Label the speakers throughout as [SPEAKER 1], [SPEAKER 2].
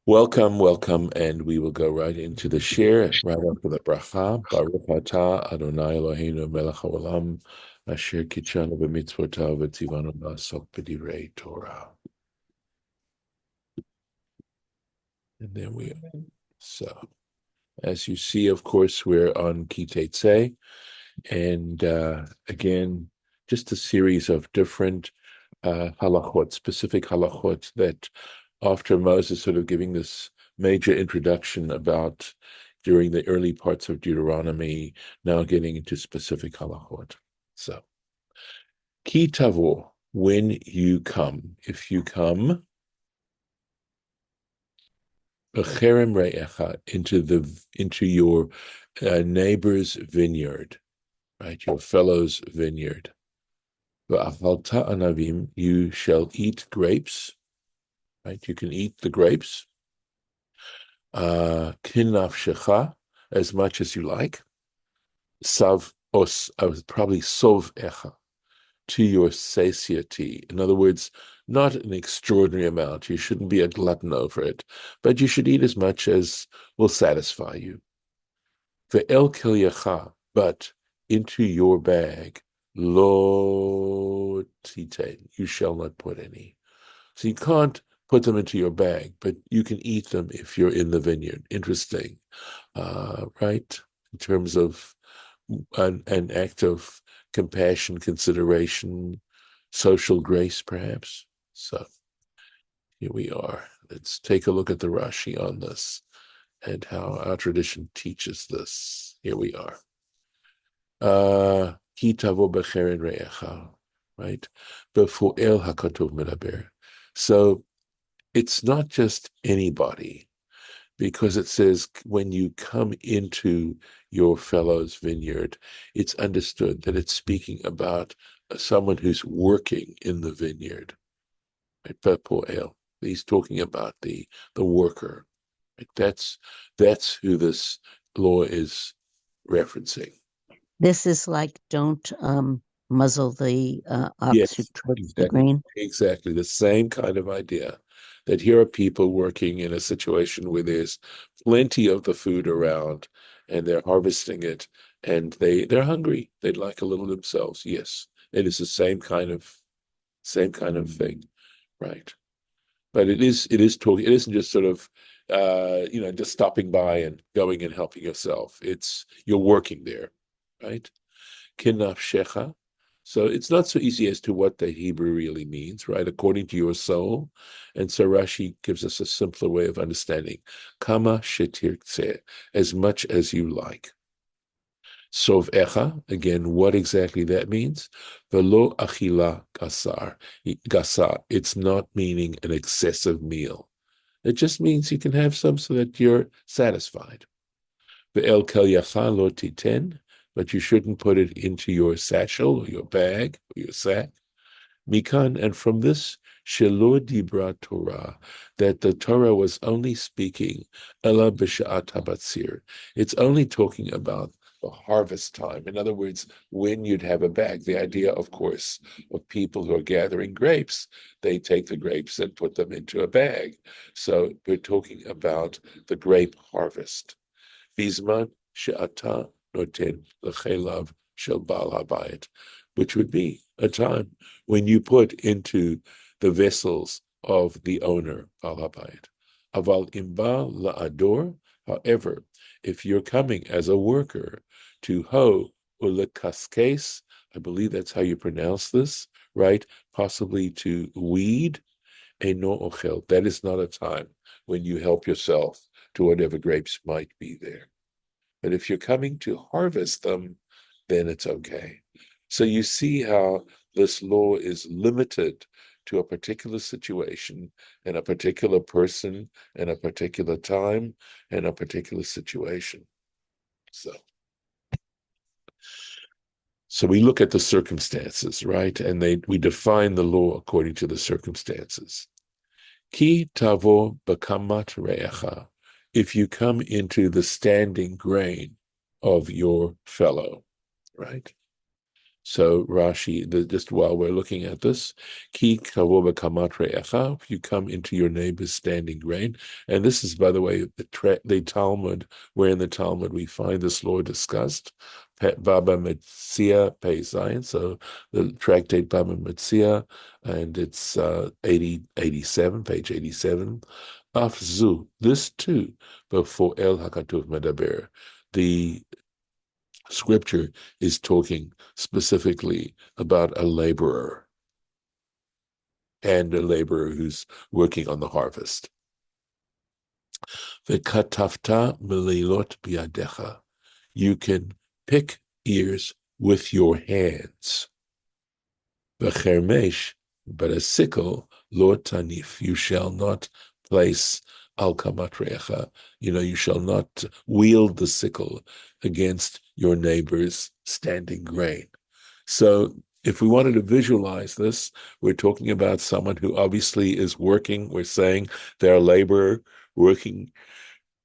[SPEAKER 1] Welcome, and we will go right into the share, right after the bracha. Baruch atah Adonai Eloheinu melech haolam, asher kitshanu b'mitzvotav v'tzivanu la'asok b'divrei Torah. And then so as you see, of course, we're on Tetze, and again, just a series of different halachot, specific halachot that after Moses sort of giving this major introduction about during the early parts of Deuteronomy, now getting into specific halachot. So, ki tavo, when you come, if you come, becherem re'echa, into your neighbor's vineyard, right, your fellow's vineyard. V'achalta anavim, you shall eat grapes, right? You can eat the grapes. Kinafshecha, as much as you like. Sav os, probably sov echa, to your satiety. In other words, not an extraordinary amount. You shouldn't be a glutton over it, but you should eat as much as will satisfy you. Ve'el kilyacha, but into your bag, lo titen, you shall not put any. So you can't put them into your bag, but you can eat them if you're in the vineyard. Interesting, right? In terms of an act of compassion, consideration, social grace, perhaps. So here we are. Let's take a look at the Rashi on this and how our tradition teaches this. Here we are. Ki tavo becheren re'echa, right? Befo'el hakatov medaber. So it's not just anybody, because it says when you come into your fellow's vineyard, it's understood that it's speaking about someone who's working in the vineyard. Right? He's talking about the worker. Right? That's who this law is referencing.
[SPEAKER 2] This is like don't muzzle the ox who
[SPEAKER 1] Yes,
[SPEAKER 2] towards the
[SPEAKER 1] exactly.
[SPEAKER 2] grain.
[SPEAKER 1] Exactly. The same kind of idea that here are people working in a situation where there's plenty of the food around and they're harvesting it and they're hungry. They'd like a little themselves. Yes, it is the same kind of thing. Right. But it is talking, it isn't just sort of just stopping by and going and helping yourself. It's you're working there, right? Kinafshecha. So it's not so easy as to what the Hebrew really means, right? According to your soul. And so Rashi gives us a simpler way of understanding. Kama shetirtze, as much as you like. Sov echa, again, what exactly that means? Velo achila gasar. It's not meaning an excessive meal. It just means you can have some so that you're satisfied. Ve'el kel yacha lo titen, but you shouldn't put it into your satchel or your bag or your sack. Mikan, and from this, shelo dibra Torah, that the Torah was only speaking ela b'sha'at habatzir. It's only talking about the harvest time. In other words, when you'd have a bag. The idea, of course, of people who are gathering grapes, they take the grapes and put them into a bag. So we're talking about the grape harvest. Bizman she'ata noten l'chelav shel bal habayit, which would be a time when you put into the vessels of the owner, bal habayit. Aval imba la'ador, however, if you're coming as a worker to hoe ulekaskes, I believe that's how you pronounce this, right? Possibly to weed, eno ochel. That is not a time when you help yourself to whatever grapes might be there. But if you're coming to harvest them, then it's okay. So you see how this law is limited to a particular situation and a particular person and a particular time and a particular situation. So we look at the circumstances, right? And we define the law according to the circumstances. Ki tavo bakamat re'echa, if you come into the standing grain of your fellow, right? So Rashi, just while we're looking at this, ki kavova kamatreecha, if you come into your neighbor's standing grain, and this is, by the way, the Talmud, where in the Talmud we find this law discussed, Baba Metzia Pei Zayin, so the tractate Baba Metzia, and it's 87, page 87. Afzu, this too, before El Hakatuv Medaber, the Scripture is talking specifically about a laborer and a laborer who's working on the harvest. V'katafta melilot biadecha. You can pick ears with your hands. V'chermesh, but a sickle, lo tanif. You shall not place al kamatrecha. You shall not wield the sickle against your neighbor's standing grain. So if we wanted to visualize this, we're talking about someone who obviously is working. We're saying they're a laborer working,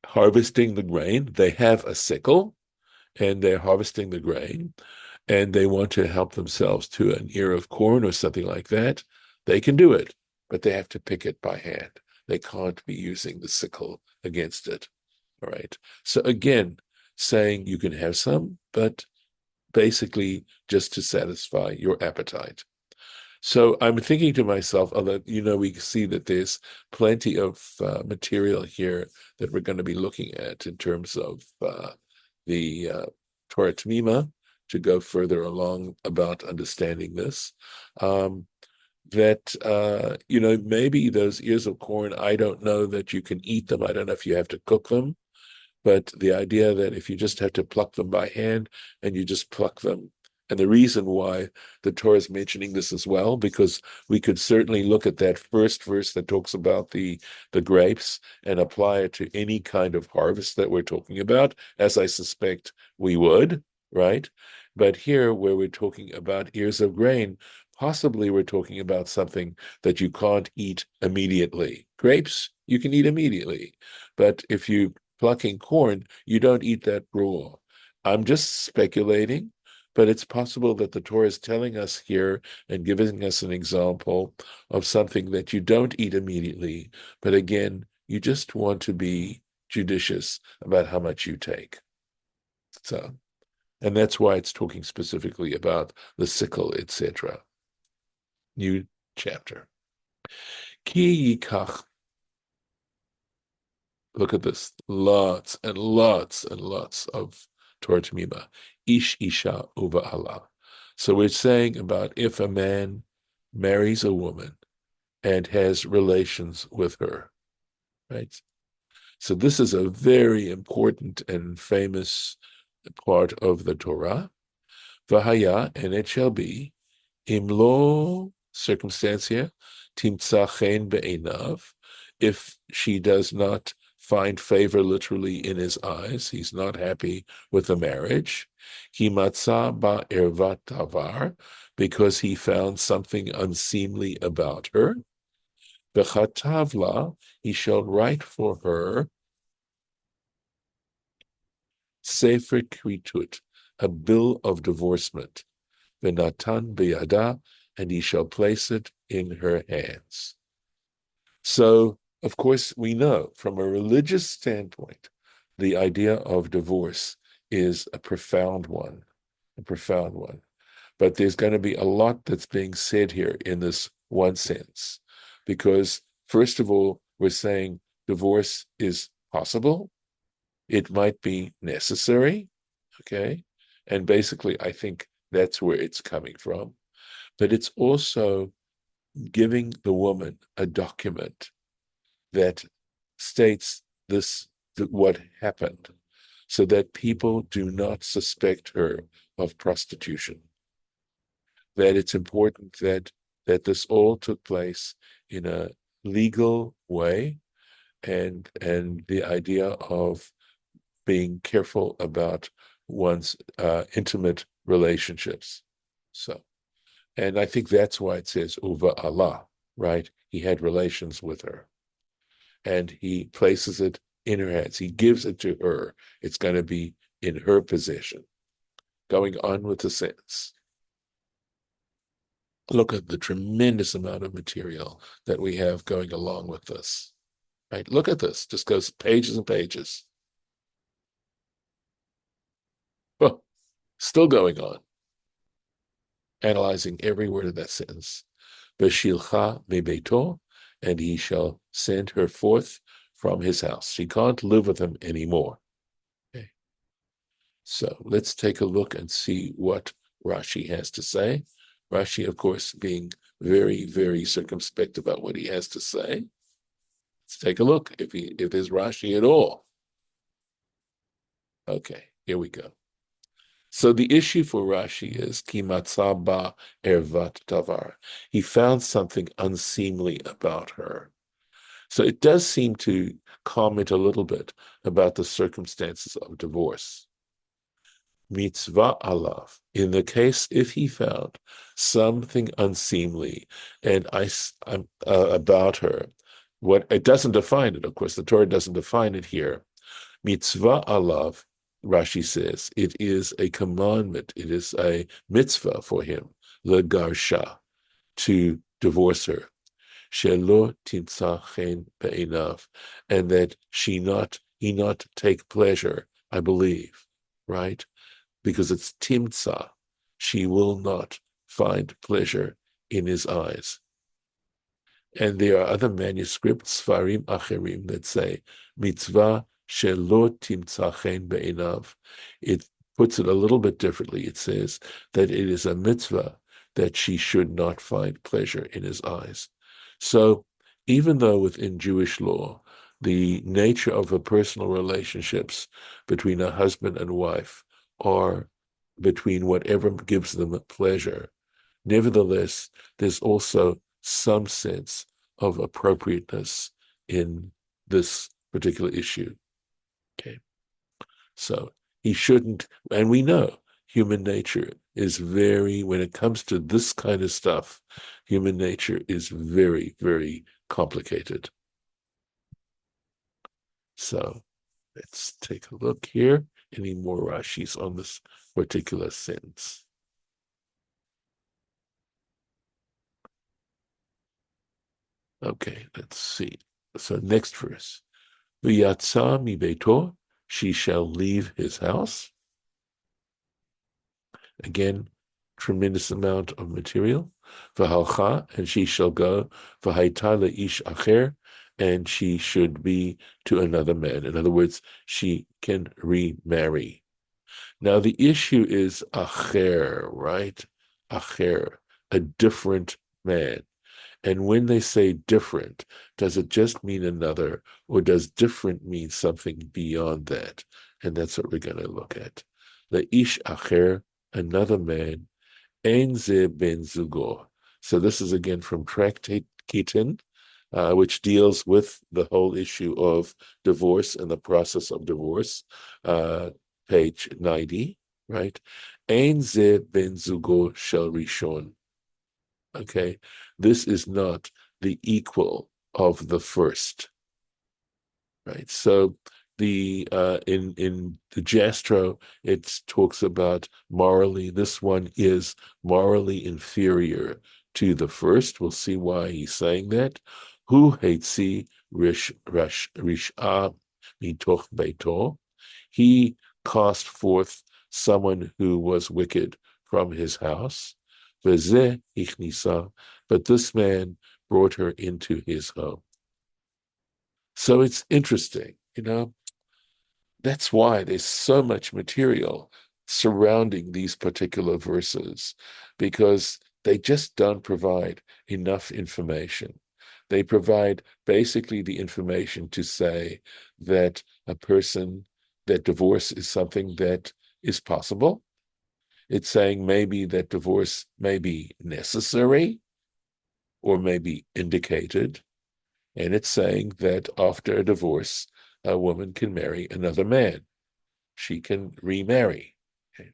[SPEAKER 1] harvesting the grain. They have a sickle and they're harvesting the grain and they want to help themselves to an ear of corn or something like that. They can do it, but they have to pick it by hand. They can't be using the sickle against it. All right. So again, saying you can have some, but basically just to satisfy your appetite. So I'm thinking to myself, although, we see that there's plenty of material here that we're going to be looking at in terms of the Torah Tamima to go further along about understanding this. That, maybe those ears of corn, I don't know that you can eat them. I don't know if you have to cook them. But the idea that if you just have to pluck them by hand and you just pluck them, and the reason why the Torah is mentioning this as well, because we could certainly look at that first verse that talks about the grapes and apply it to any kind of harvest that we're talking about, as I suspect we would, right? But here, where we're talking about ears of grain, possibly we're talking about something that you can't eat immediately. Grapes, you can eat immediately. But if you plucking corn, you don't eat that raw. I'm just speculating, but it's possible that the Torah is telling us here and giving us an example of something that you don't eat immediately, but again, you just want to be judicious about how much you take. So, and that's why it's talking specifically about the sickle, etc. New chapter. Ki yikach. Look at this. Lots and lots and lots of Torah Tamima. Ish Isha Uva Allah. So we're saying about if a man marries a woman and has relations with her, right? So this is a very important and famous part of the Torah. Vahaya, and it shall be, imlo, circumstance here, timtza chen be'enav, if she does not find favor literally in his eyes, he's not happy with the marriage, ki matzah ba ervat tavar, because he found something unseemly about her, v'chatavla, he shall write for her sefer kritut, a bill of divorcement, v'natan beyada, and he shall place it in her hands. So, of course, we know from a religious standpoint, the idea of divorce is a profound one, a profound one. But there's going to be a lot that's being said here in this one sense, because first of all, we're saying divorce is possible. It might be necessary, okay? And basically, I think that's where it's coming from. But it's also giving the woman a document that states what happened, so that people do not suspect her of prostitution. That it's important that this all took place in a legal way, and the idea of being careful about one's intimate relationships. So, and I think that's why it says Uva Allah, right? He had relations with her. And he places it in her hands. He gives it to her. It's going to be in her possession. Going on with the sentence. Look at the tremendous amount of material that we have going along with this. Right? Look at this. Just goes pages and pages. Oh, still going on. Analyzing every word of that sentence. Beshilcha mebeito, and he shall send her forth from his house. She can't live with him anymore. Okay. So let's take a look and see what Rashi has to say. Rashi, of course, being very, very circumspect about what he has to say. Let's take a look if there's Rashi at all. Okay, here we go. So the issue for Rashi is ki matzah ba ervat davar. He found something unseemly about her. So it does seem to comment a little bit about the circumstances of divorce. Mitzvah alav. In the case if he found something unseemly and about her, what it doesn't define it. Of course, the Torah doesn't define it here. Mitzvah alav, Rashi says, it is a commandment, it is a mitzvah for him, legarsha, to divorce her. Shelo timtza chen be'einav, and that he not take pleasure, I believe, right? Because it's timtza, she will not find pleasure in his eyes. And there are other manuscripts, Sfarim Acherim, that say, mitzvah shelo timtza chen be'einav. It puts it a little bit differently. It says that it is a mitzvah that she should not find pleasure in his eyes. So even though within Jewish law, the nature of the personal relationships between a husband and wife are between whatever gives them pleasure, nevertheless, there's also some sense of appropriateness in this particular issue. Okay. So he shouldn't, and we know human nature is when it comes to this kind of stuff, human nature is very, very complicated. So let's take a look here. Any more Rashis on this particular sentence? Okay, let's see. So next verse. V'yatsa mi beito, she shall leave his house. Again, tremendous amount of material. V'halcha, and she shall go. V'haita le'ish acher, and she should be to another man. In other words, she can remarry. Now the issue is acher, right? Acher, a different man. And when they say different, does it just mean another, or does different mean something beyond that? And that's what we're going to look at. Le'ish acher, another man, ein ze ben zugo. So this is again from Tractate Kitin, which deals with the whole issue of divorce and the process of divorce, page 90, right? Ein ze ben zugo shel rishon. Okay, this is not the equal of the first, right? So the in the Jastro, it talks about morally. This one is morally inferior to the first. We'll see why he's saying that. Hu heitzi risha mitoch beito. He cast forth someone who was wicked from his house. V'zeh ichnisa, but this man brought her into his home. So it's interesting, that's why there's so much material surrounding these particular verses, because they just don't provide enough information. They provide basically the information to say that that divorce is something that is possible. It's saying maybe that divorce may be necessary or may be indicated. And it's saying that after a divorce, a woman can marry another man. She can remarry. Okay.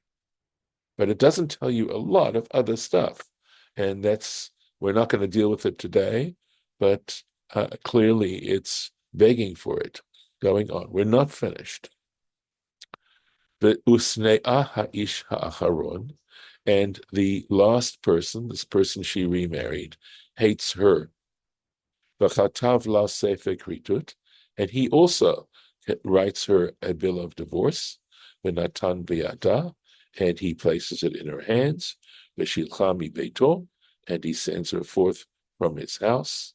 [SPEAKER 1] But it doesn't tell you a lot of other stuff. And we're not going to deal with it today, but clearly it's begging for it. Going on. We're not finished. But usne'ah ha'ish ha'acharon, And the last person, this person she remarried, hates her. V'chatav la sefer kritut, and he also writes her a bill of divorce, v'natan biyada, and he places it in her hands, v'shilcha mi beito, and he sends her forth from his house.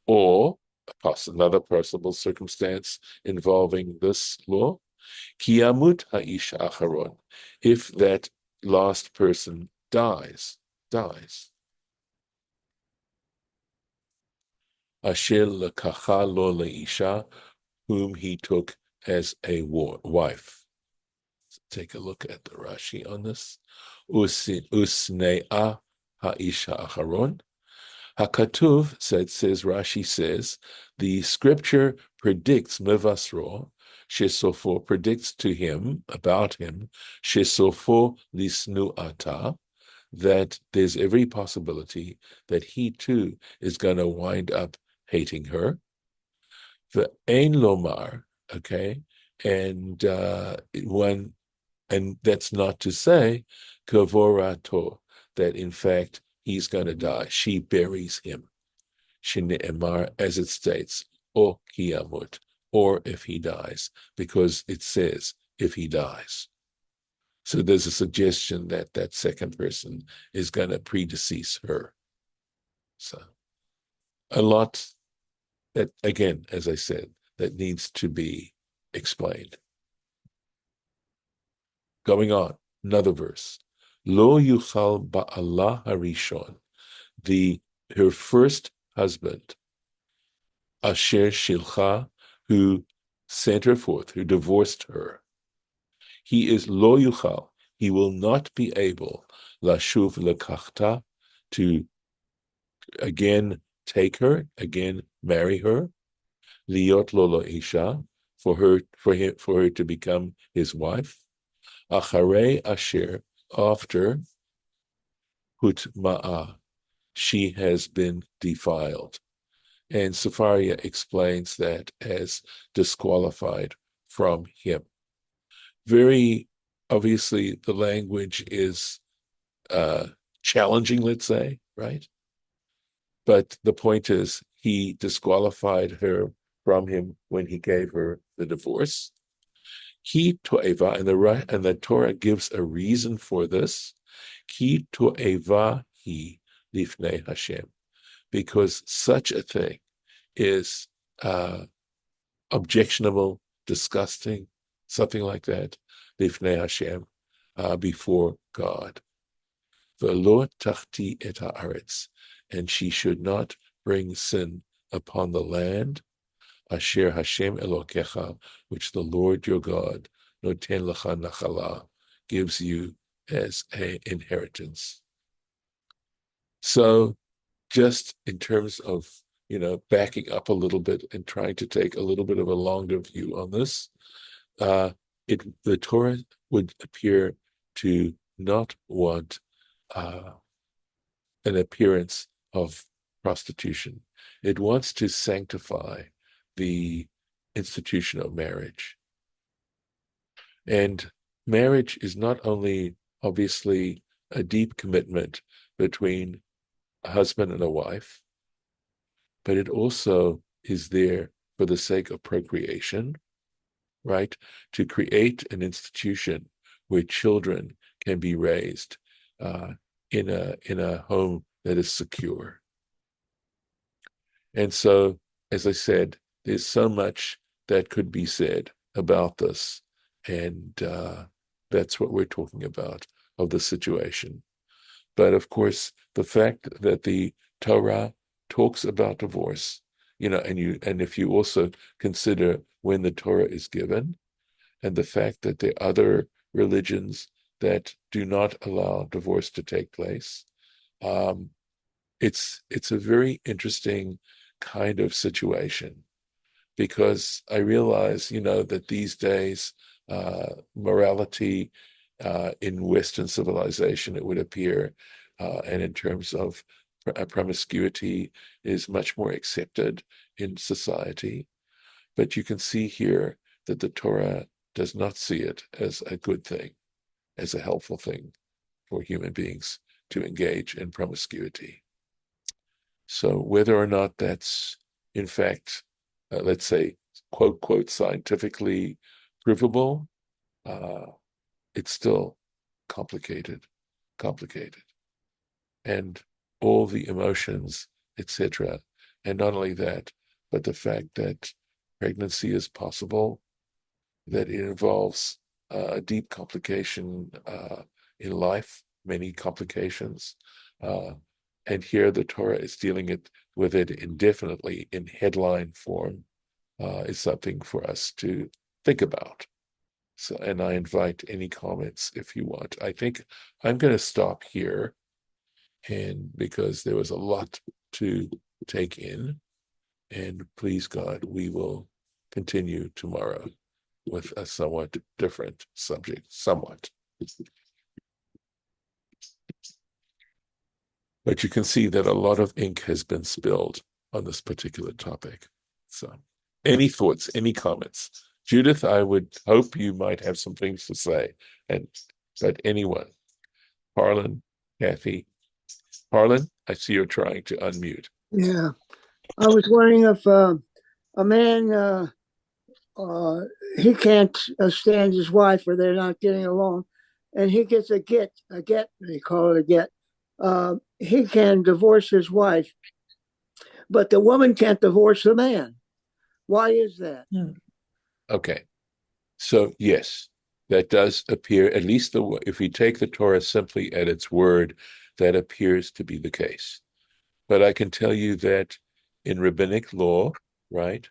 [SPEAKER 1] Or another possible circumstance involving this law, kiyamut ha'ish acharon, if that last person dies. Asher lekacha lo leisha, whom he took as a wife. Take a look at the Rashi on this. Usnea haisha acharon. Hakatuv says Rashi says the scripture predicts mevasro, shesofo predicts to him about him, shesofo lisnu ata, that there's every possibility that he too is going to wind up hating her. The ein lomar, okay, and and that's not to say kavorato, that in fact he's going to die. She buries him. Shne'emar, as it states, o kiyamut, or if he dies, because it says if he dies. So there's a suggestion that that second person is going to predecease her. So a lot that, again, as I said, that needs to be explained. Going on, another verse. Lo yuchal ba'ala harishon, her first husband, asher shilcha, who sent her forth, who divorced her. He is lo yuchal, he will not be able, lashuv lekachta, to again take her, again marry her, liot lo isha, for her to become his wife, acharei asher, after hutma'a, she has been defiled. And Safaria explains that as disqualified from him. Very obviously, the language is challenging, let's say, right? But the point is, he disqualified her from him when he gave her the divorce. Ki to'eva, and the Torah gives a reason for this. Ki to'eva hi lifnei Hashem, because such a thing is objectionable, disgusting, something like that, lifnei Hashem, before God. V'lo tachti et haaretz, and she should not bring sin upon the land, asher Hashem Elokecha, which the Lord your God, noten lecha nachala, gives you as an inheritance. So, just in terms of, backing up a little bit and trying to take a little bit of a longer view on this, the Torah would appear to not want an appearance of prostitution. It wants to sanctify the institution of marriage. And marriage is not only obviously a deep commitment between a husband and a wife, but it also is there for the sake of procreation, right? To create an institution where children can be raised in a home that is secure. And so, as I said, there's so much that could be said about this, and that's what we're talking about of the situation. But of course, the fact that the Torah talks about divorce, and if you also consider when the Torah is given, and the fact that there are other religions that do not allow divorce to take place, it's a very interesting kind of situation, because I realize, that these days morality in Western civilization, it would appear, and in terms of promiscuity, is much more accepted in society. But you can see here that the Torah does not see it as a good thing, as a helpful thing for human beings to engage in promiscuity. So whether or not that's in fact, let's say, quote, quote, scientifically provable, uh, it's still complicated, complicated. And all the emotions, etc. And not only that, but the fact that pregnancy is possible, that it involves a deep complication in life, many complications. Uh, and here the Torah is dealing with it indefinitely in headline form, is something for us to think about. So, and I invite any comments if you want. I think I'm going to stop here, and because there was a lot to take in, and please God, we will continue tomorrow with a somewhat different subject, somewhat. But you can see that a lot of ink has been spilled on this particular topic. So, any thoughts, any comments? Judith, I would hope you might have some things to say. But anyone, Harlan, Kathy, Harlan, I see you're trying to unmute.
[SPEAKER 3] Yeah, I was wondering if a man he can't stand his wife or they're not getting along, and he gets a get, they call it a get. He can divorce his wife, but the woman can't divorce the man. Why is that?
[SPEAKER 1] Okay. So yes, that does appear, at least if we take the Torah simply at its word, that appears to be the case. But I can tell you that in rabbinic law, right,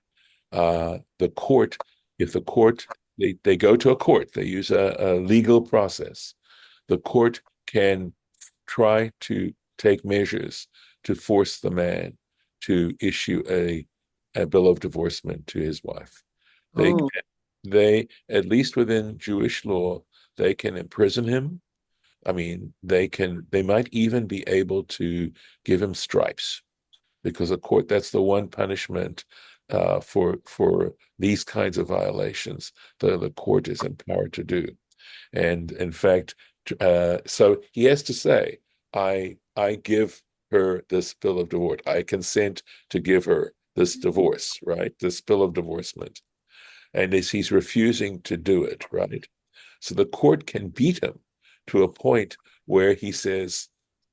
[SPEAKER 1] the court, if the court, they go to a court, they use a legal process. The court can try to take measures to force the man to issue a bill of divorcement to his wife. They
[SPEAKER 3] Oh,
[SPEAKER 1] they, at least within Jewish law, they can imprison him. I mean, they might even be able to give him stripes, because a court, that's the one punishment for these kinds of violations that the court is empowered to do. And in fact, so he has to say, I give her this bill of divorce. I consent to give her this divorce, right? This bill of divorcement. And he's refusing to do it, right? So the court can beat him to a point where he says,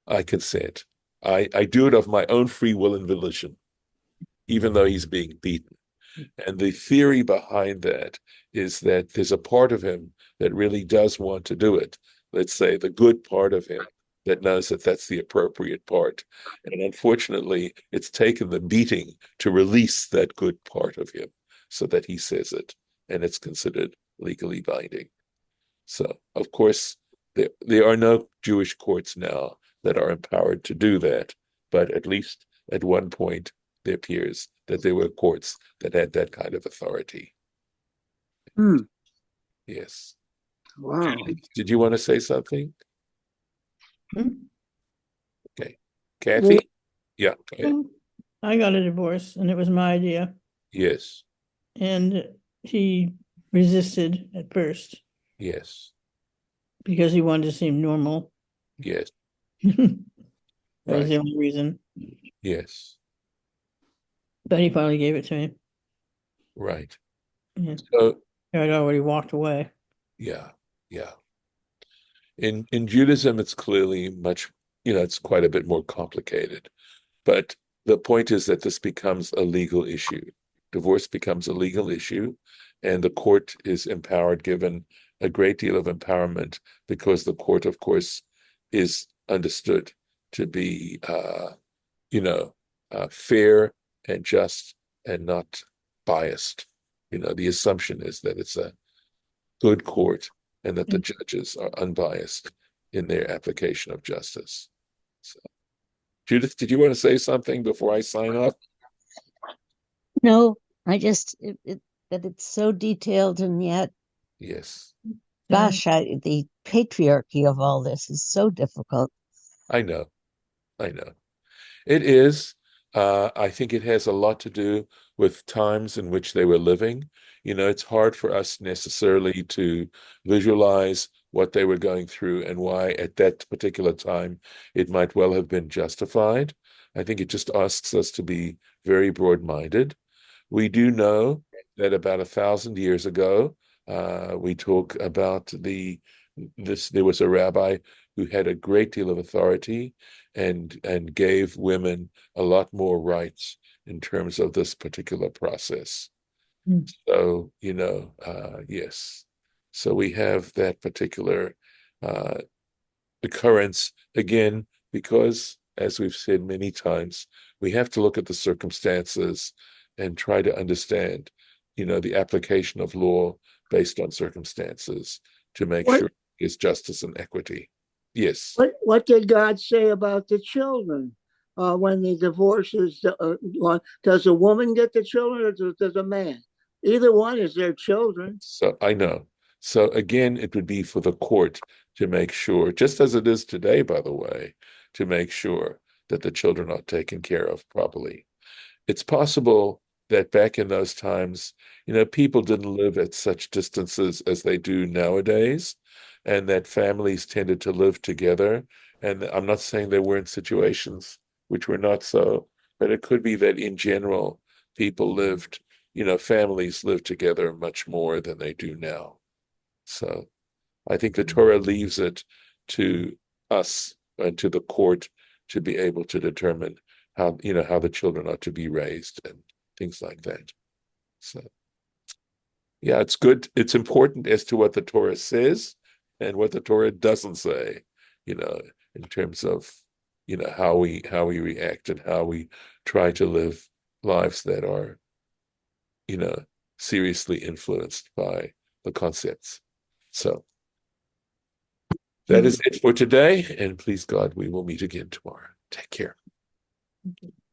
[SPEAKER 1] I consent. I do it of my own free will and volition, even though he's being beaten. And the theory behind that is that there's a part of him that really does want to do it. Let's say the good part of him that knows that that's the appropriate part. And unfortunately, it's taken the beating to release that good part of him so that he says it, and it's considered legally binding. So, of course, there are no Jewish courts now that are empowered to do that, but at least at one point, it appears that there were courts that had that kind of authority.
[SPEAKER 3] hmm.
[SPEAKER 1] Yes.
[SPEAKER 3] Wow.
[SPEAKER 1] Did you want to say something? Okay.
[SPEAKER 3] Well,
[SPEAKER 1] Kathy? Yeah. Go ahead.
[SPEAKER 4] I got a divorce and it was my idea.
[SPEAKER 1] Yes.
[SPEAKER 4] And he resisted at first
[SPEAKER 1] Yes.
[SPEAKER 4] because he wanted to seem normal.
[SPEAKER 1] Yes.
[SPEAKER 4] That was
[SPEAKER 1] Right.
[SPEAKER 4] the only reason.
[SPEAKER 1] Yes.
[SPEAKER 4] But he finally gave it to me.
[SPEAKER 1] Right.
[SPEAKER 4] Yeah.
[SPEAKER 1] So,
[SPEAKER 4] I'd already walked away.
[SPEAKER 1] yeah. Yeah. In Judaism, it's clearly much, it's quite a bit more complicated. But the point is that this becomes a legal issue. Divorce becomes a legal issue, and the court is empowered, given a great deal of empowerment, because the court, of course, is understood to be, fair and just and not biased. The assumption is that it's a good court and that the judges are unbiased in their application of justice. So, Judith, did you want to say something before I sign off?
[SPEAKER 2] No, I just that it's so detailed, and yet,
[SPEAKER 1] Yes,
[SPEAKER 2] gosh, the patriarchy of all this is so difficult.
[SPEAKER 1] I know. I know. It is. I think it has a lot to do with times in which they were living. It's hard for us necessarily to visualize what they were going through and why at that particular time it might well have been justified. I think it just asks us to be very broad-minded. We do know that about 1,000 years ago, we talk about there was a rabbi who had a great deal of authority and gave women a lot more rights in terms of this particular process.
[SPEAKER 4] Mm.
[SPEAKER 1] So, yes. So we have that particular uh, occurrence again, because as we've said many times, we have to look at the circumstances and try to understand, the application of law based on circumstances to make
[SPEAKER 3] What
[SPEAKER 1] sure it's justice and equity. Yes.
[SPEAKER 3] what did God say about the children when the divorce is does a woman get the children or does a man? Either one is their children.
[SPEAKER 1] So I know. So again, it would be for the court to make sure, just as it is today, by the way, to make sure that the children are taken care of properly. It's possible that back in those times, people didn't live at such distances as they do nowadays, and that families tended to live together. And I'm not saying there weren't situations which were not so, but it could be that in general, people lived, families lived together much more than they do now. So I think the Torah leaves it to us and to the court to be able to determine how the children are to be raised and things like that. So yeah, it's good. It's important as to what the Torah says and what the Torah doesn't say, in terms of how we react and how we try to live lives that are, seriously influenced by the concepts. So that is it for today, and please God, we will meet again tomorrow. Take care.